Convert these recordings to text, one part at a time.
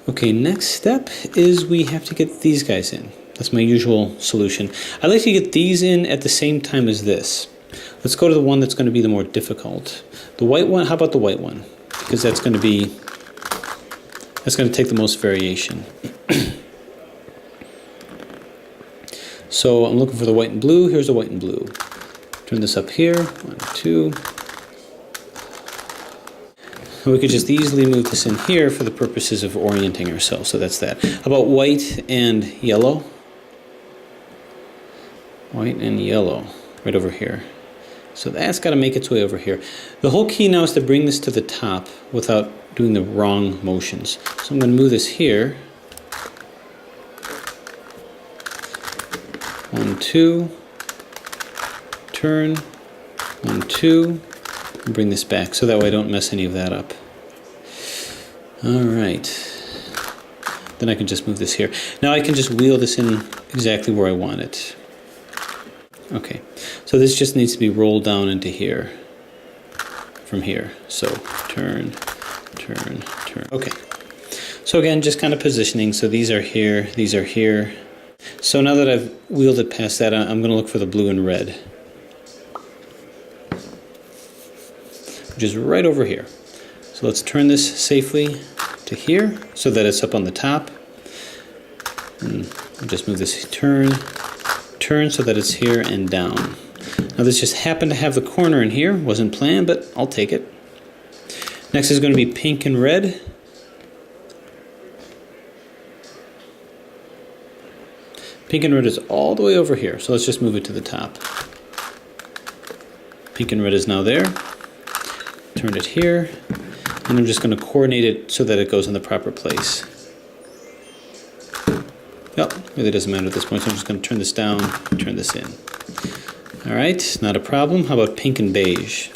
Okay, next step is we have to get these guys in. That's my usual solution. I like to get these in at the same time as this. Let's go to the one that's going to be the more difficult. The white one, how about the white one? Because that's going to take the most variation. So I'm looking for the white and blue. Here's the white and blue. Turn this up here. 1, 2. And we could just easily move this in here for the purposes of orienting ourselves. So that's that. How about white and yellow? White and yellow, right over here. So that's got to make its way over here. The whole key now is to bring this to the top without doing the wrong motions. So I'm going to move this here. 1, 2. Turn. 1, 2. And bring this back so that way I don't mess any of that up. Alright. Then I can just move this here. Now I can just wheel this in exactly where I want it. Okay, so this just needs to be rolled down into here, from here. So turn, turn, turn. Okay, so again, just kind of positioning. So these are here, these are here. So now that I've wheeled it past that, I'm going to look for the blue and red, which is right over here. So let's turn this safely to here so that it's up on the top. And I'll just move this turn so that it's here and down. Now this just happened to have the corner in here, wasn't planned, but I'll take it. Next is going to be pink and red. Pink and red is all the way over here, so let's just move it to the top. Pink and red is now there. Turn it here, and I'm just going to coordinate it so that it goes in the proper place. Well, really doesn't matter at this point, so I'm just going to turn this down, turn this in. Alright, not a problem. How about pink and beige?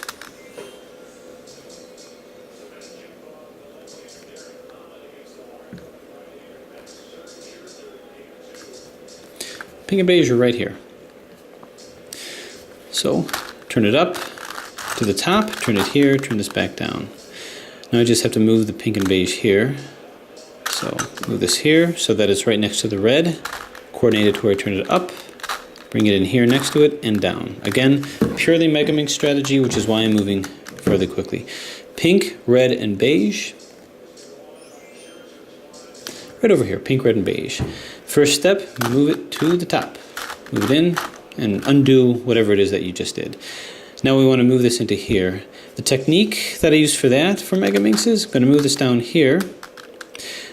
Pink and beige are right here. So, turn it up to the top, turn it here, turn this back down. Now I just have to move the pink and beige here. So move this here so that it's right next to the red. Coordinate it to where I turn it up. Bring it in here next to it and down. Again, purely Megaminx strategy, which is why I'm moving fairly quickly. Pink, red, and beige. Right over here, pink, red, and beige. First step, move it to the top. Move it in and undo whatever it is that you just did. Now we want to move this into here. The technique that I use for that, for Megaminx, is I'm going to move this down here.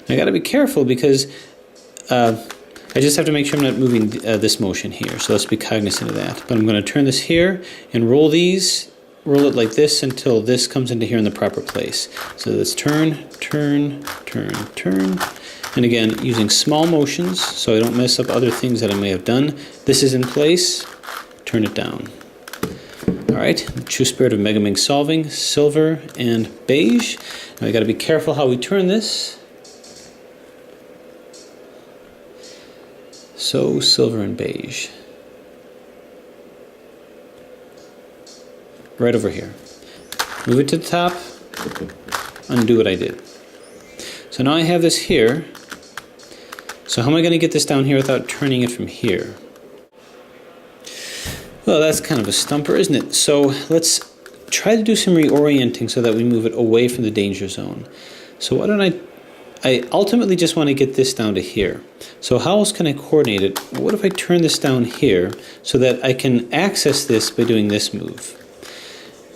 I got to be careful because I just have to make sure I'm not moving this motion here. So let's be cognizant of that. But I'm going to turn this here and roll it like this until this comes into here in the proper place. So let's turn, turn, turn, turn. And again, using small motions so I don't mess up other things that I may have done. This is in place, turn it down. Alright, true spirit of Megaminx solving, silver and beige. Now we got to be careful how we turn this. So, silver and beige. Right over here. Move it to the top, undo what I did. So now I have this here. So how am I going to get this down here without turning it from here? Well, that's kind of a stumper, isn't it? So let's try to do some reorienting so that we move it away from the danger zone. So why don't I ultimately just want to get this down to here. So how else can I coordinate it? What if I turn this down here so that I can access this by doing this move?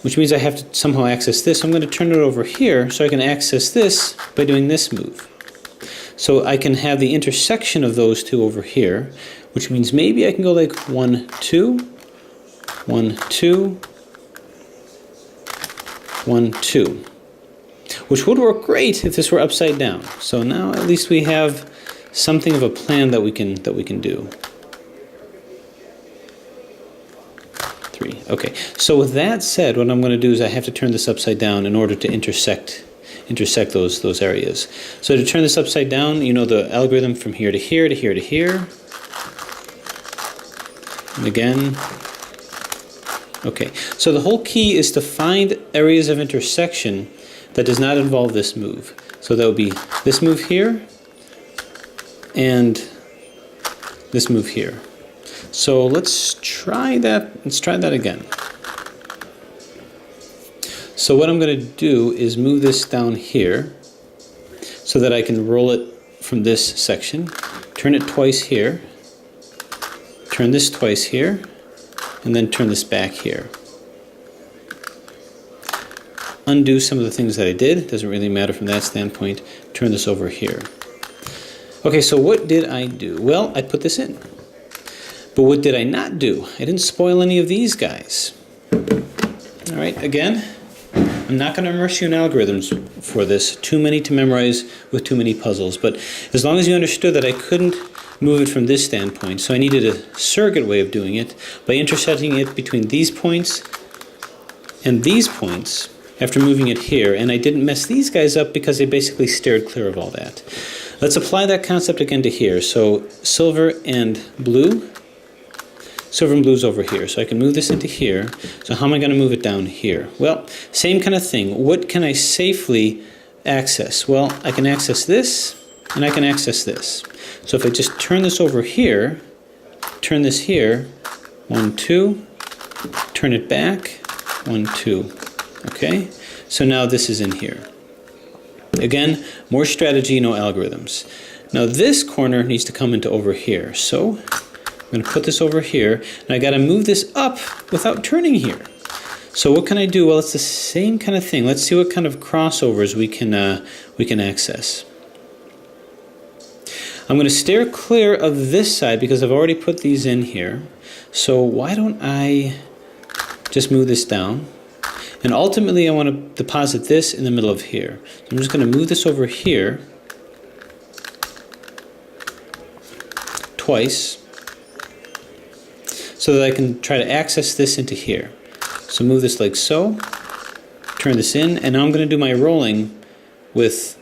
Which means I have to somehow access this. I'm going to turn it over here so I can access this by doing this move. So I can have the intersection of those two over here, which means maybe I can go like 1, 2, 1, 2, 1, 2. Which would work great if this were upside down. So now at least we have something of a plan that we can do. 3. Okay. So with that said, what I'm going to do is I have to turn this upside down in order to intersect those areas. So to turn this upside down, you know the algorithm from here to here to here to here. And again. Okay. So the whole key is to find areas of intersection that does not involve this move. So that would be this move here, and this move here. So let's try that. Let's try that again. So what I'm going to do is move this down here so that I can roll it from this section. Turn it twice here. Turn this twice here. And then turn this back here. Undo some of the things that I did. Doesn't really matter from that standpoint. Turn this over here. Okay, so what did I do? Well, I put this in. But what did I not do? I didn't spoil any of these guys. All right, again, I'm not going to immerse you in algorithms for this. Too many to memorize with too many puzzles. But as long as you understood that I couldn't move it from this standpoint, so I needed a surrogate way of doing it by intersecting it between these points and these points after moving it here. And I didn't mess these guys up because they basically steered clear of all that. Let's apply that concept again to here. So silver and blue. Silver and blue's over here, so I can move this into here. So how am I going to move it down here? Well, same kind of thing. What can I safely access? Well, I can access this, and I can access this. So if I just turn this over here, turn this here, 1, 2, turn it back, 1, 2. Okay? So now this is in here. Again, more strategy, no algorithms. Now this corner needs to come into over here. So I'm going to put this over here, and I got to move this up without turning here. So what can I do? Well, it's the same kind of thing. Let's see what kind of crossovers we can access. I'm going to steer clear of this side because I've already put these in here. So why don't I just move this down? And ultimately, I want to deposit this in the middle of here. So I'm just going to move this over here twice, so that I can try to access this into here. So move this like so, turn this in, and now I'm going to do my rolling with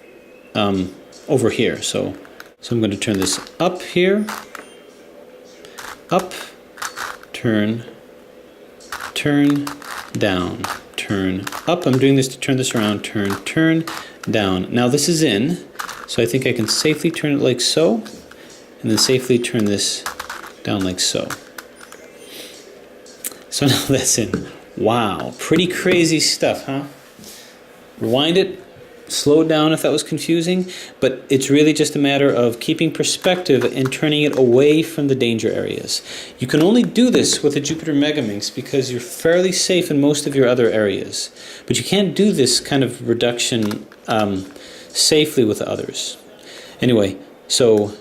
over here. So I'm going to turn this up here, up, turn, down, turn, up. I'm doing this to turn this around, turn, down. Now this is in, so I think I can safely turn it like so, and then safely turn this down like so. So now that's in. Wow, pretty crazy stuff, huh? Rewind it, slow it down if that was confusing, but it's really just a matter of keeping perspective and turning it away from the danger areas. You can only do this with a Jupiter Megaminx because you're fairly safe in most of your other areas, but you can't do this kind of reduction safely with others. Anyway, so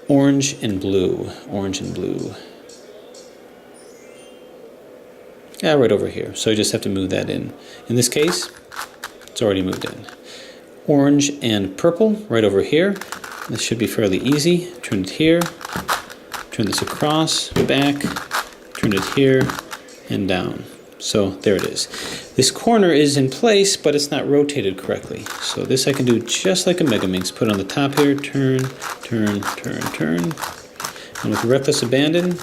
orange and blue, orange and blue. Yeah, right over here. So I just have to move that in. In this case, it's already moved in. Orange and purple, right over here. This should be fairly easy. Turn it here, turn this across, back, turn it here, and down. So there it is. This corner is in place, but it's not rotated correctly. So this I can do just like a Megaminx. Put it on the top here, turn, turn, turn, turn. And with reckless abandon,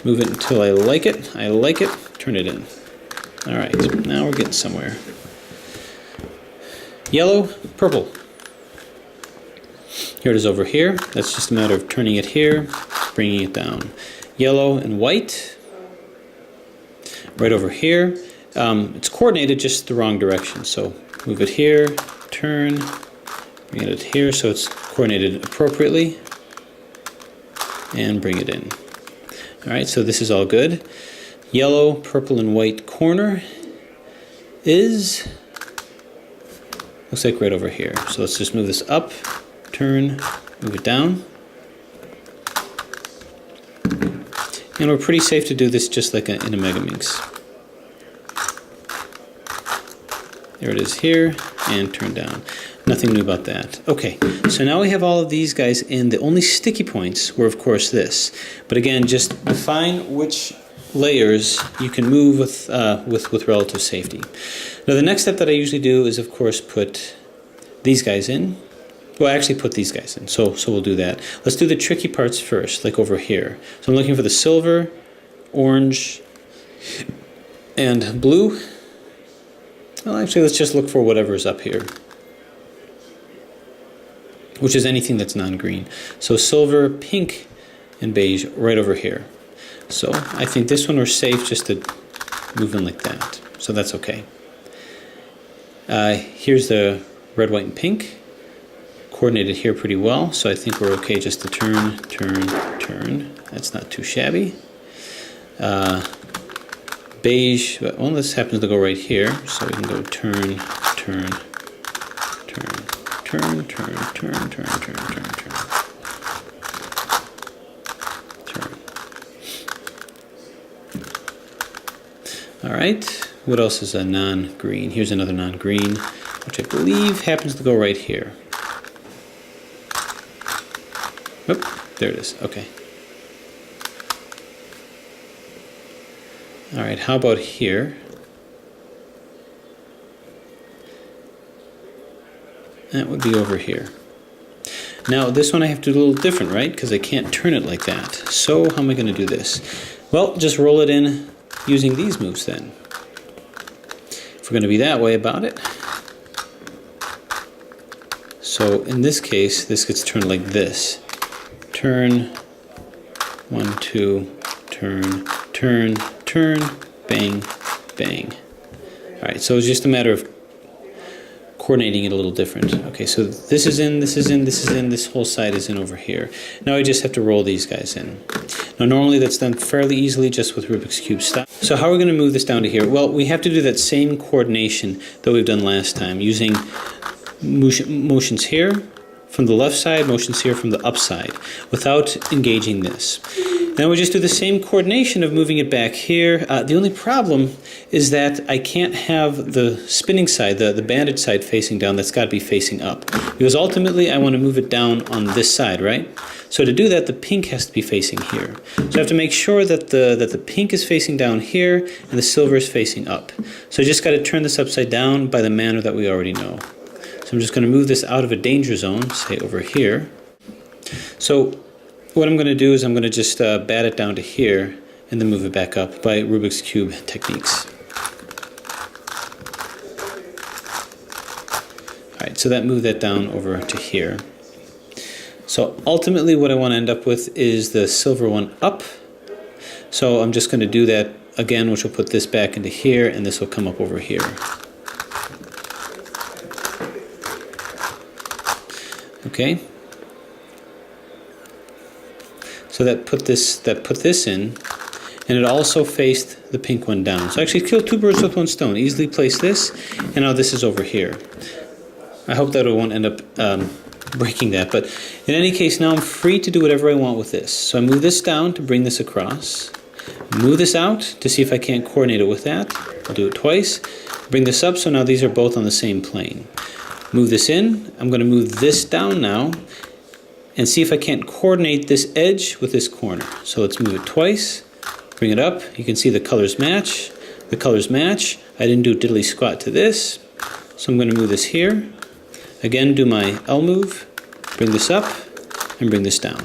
move it until I like it, turn it in. All right, now we're getting somewhere. Yellow, purple. Here it is over here. That's just a matter of turning it here, bringing it down. Yellow and white, right over here. It's coordinated just the wrong direction. So move it here, turn, bring it here so it's coordinated appropriately, and bring it in. All right, so this is all good. Yellow, purple, and white corner is, looks like right over here. So let's just move this up, turn, move it down. And we're pretty safe to do this just like in a Megaminx. There it is here, and turn down. Nothing new about that. Okay, so now we have all of these guys in. The only sticky points were, of course, this. But again, just define which layers you can move with relative safety. Now, the next step that I usually do is, of course, put these guys in. Well, actually put these guys in, so we'll do that. Let's do the tricky parts first, like over here. So I'm looking for the silver, orange, and blue. Well, actually, let's just look for whatever's up here, which is anything that's non-green. So silver, pink, and beige right over here. So I think this one we're safe just to move in like that. So that's okay. Here's the red, white, and pink. Coordinated here pretty well, so I think we're okay just to turn, turn, turn. That's not too shabby. Beige, well, this happens to go right here, so we can go turn, turn, turn, turn, turn, turn, turn, turn, turn, turn. All right, what else is a non-green? Here's another non-green, which I believe happens to go right here. Oop, there it is, okay. All right, how about here? That would be over here. Now this one I have to do a little different, right? Because I can't turn it like that. So how am I going to do this? Well, just roll it in using these moves then. If we're going to be that way about it. So in this case, this gets turned like this. Turn, 1, 2, turn, turn, turn, bang, bang. All right, so it's just a matter of coordinating it a little different. Okay, so this is in, this is in, this is in, this whole side is in over here. Now I just have to roll these guys in. Now normally that's done fairly easily just with Rubik's Cube style. So how are we going to move this down to here? Well, we have to do that same coordination that we've done last time, using motions here from the left side, motions here from the up side, without engaging this. Now we just do the same coordination of moving it back here. The only problem is that I can't have the spinning side, the banded side facing down. That's got to be facing up. Because ultimately I want to move it down on this side, right? So to do that, the pink has to be facing here. So I have to make sure that the pink is facing down here and the silver is facing up. So I just got to turn this upside down by the manner that we already know. So I'm just going to move this out of a danger zone, say over here. So what I'm going to do is I'm going to just bat it down to here and then move it back up by Rubik's Cube techniques. Alright, so that moved that down over to here. So ultimately what I want to end up with is the silver one up. So I'm just going to do that again, which will put this back into here, and this will come up over here. Okay. So that put this in, and it also faced the pink one down. So I actually killed two birds with one stone. Easily place this, and now this is over here. I hope that it won't end up breaking that, but in any case, now I'm free to do whatever I want with this. So I move this down to bring this across. Move this out to see if I can't coordinate it with that. I'll do it twice. Bring this up, so now these are both on the same plane. Move this in. I'm going to move this down now and see if I can't coordinate this edge with this corner. So let's move it twice. Bring it up. You can see the colors match. The colors match. I didn't do diddly squat to this. So I'm going to move this here. Again, do my L move. Bring this up and bring this down.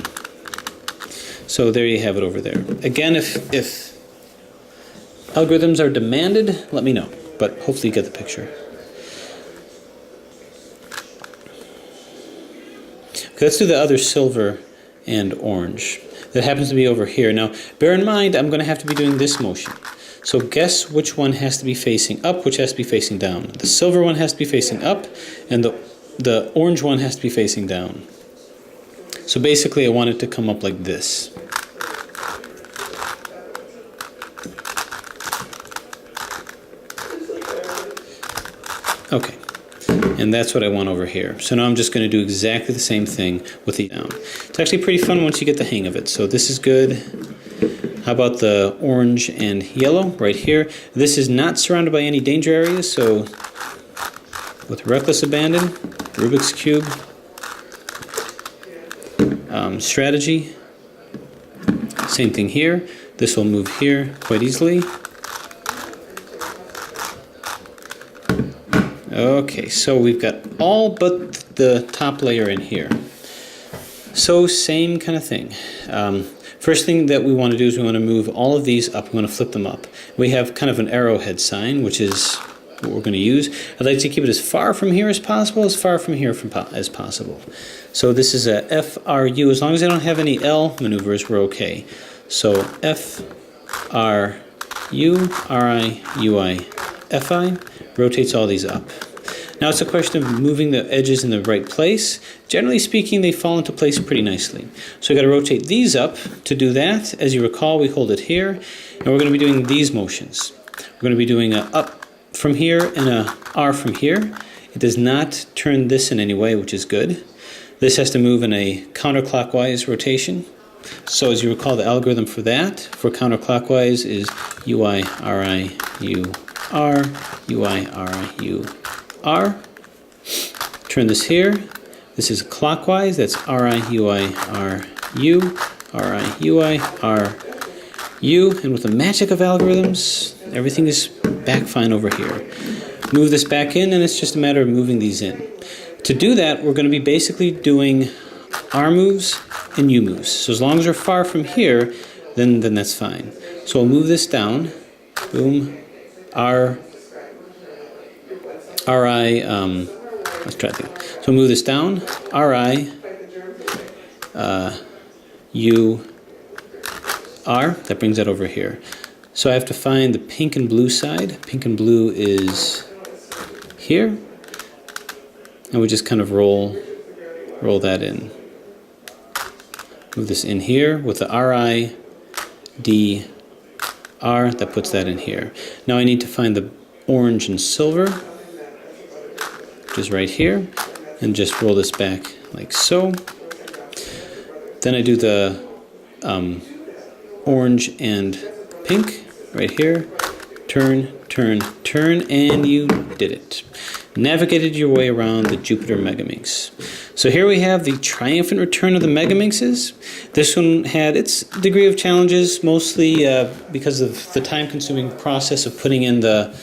So there you have it over there. Again, if algorithms are demanded, let me know. But hopefully you get the picture. Okay, let's do the other silver and orange. That happens to be over here. Now, bear in mind, I'm going to have to be doing this motion. So guess which one has to be facing up, which has to be facing down. The silver one has to be facing up, and the orange one has to be facing down. So basically, I want it to come up like this. Okay, and that's what I want over here. So now I'm just going to do exactly the same thing with the down. It's actually pretty fun once you get the hang of it. So this is good. How about the orange and yellow right here? This is not surrounded by any danger areas, so with reckless abandon, Rubik's Cube strategy, same thing here. This will move here quite easily. Okay, so we've got all but the top layer in here. So same kind of thing. First thing that we want to do is we want to move all of these up. We want to flip them up. We have kind of an arrowhead sign, which is what we're going to use. I'd like to keep it as far from here as possible, as possible. So this is a FRU. As long as I don't have any L maneuvers, we're okay. So FRU, RI, UI, FI, rotates all these up. Now it's a question of moving the edges in the right place. Generally speaking, they fall into place pretty nicely. So we've got to rotate these up. To do that, as you recall, we hold it here, and we're going to be doing these motions. We're going to be doing a up from here and a R from here. It does not turn this in any way, which is good. This has to move in a counterclockwise rotation. So as you recall, the algorithm for that, for counterclockwise, is UI, RI, U, R, UI, RI, U, R. Turn this here. This is clockwise. That's RI, UI, R, U, RI, UI, R, U. And with the magic of algorithms, everything is back fine over here. Move this back in, and it's just a matter of moving these in. To do that, we're going to be basically doing R moves and U moves. So as long as we're far from here, then that's fine. So we'll move this down. Boom. R, RI, let's try that. So we'll move this down. RI, U, R. That brings that over here. So I have to find the pink and blue side. Pink and blue is here. And we just kind of roll that in. Move this in here with the RI, D, R. That puts that in here. Now I need to find the orange and silver, which is right here, and just roll this back like so. Then I do the orange and pink right here. Turn, turn, turn, and you did it. Navigated your way around the Jupiter Megaminx. So here we have the triumphant return of the Megaminxes. This one had its degree of challenges, mostly because of the time-consuming process of putting in the,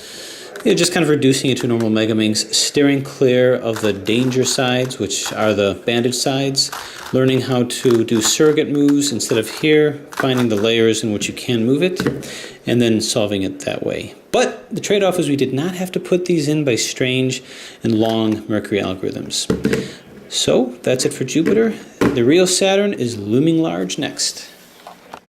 just kind of reducing it to a normal Megaminx, steering clear of the danger sides, which are the bandage sides, learning how to do surrogate moves instead of here, finding the layers in which you can move it, and then solving it that way. But the trade-off is we did not have to put these in by strange and long Mercury algorithms. So that's it for Jupiter. The real Saturn is looming large next.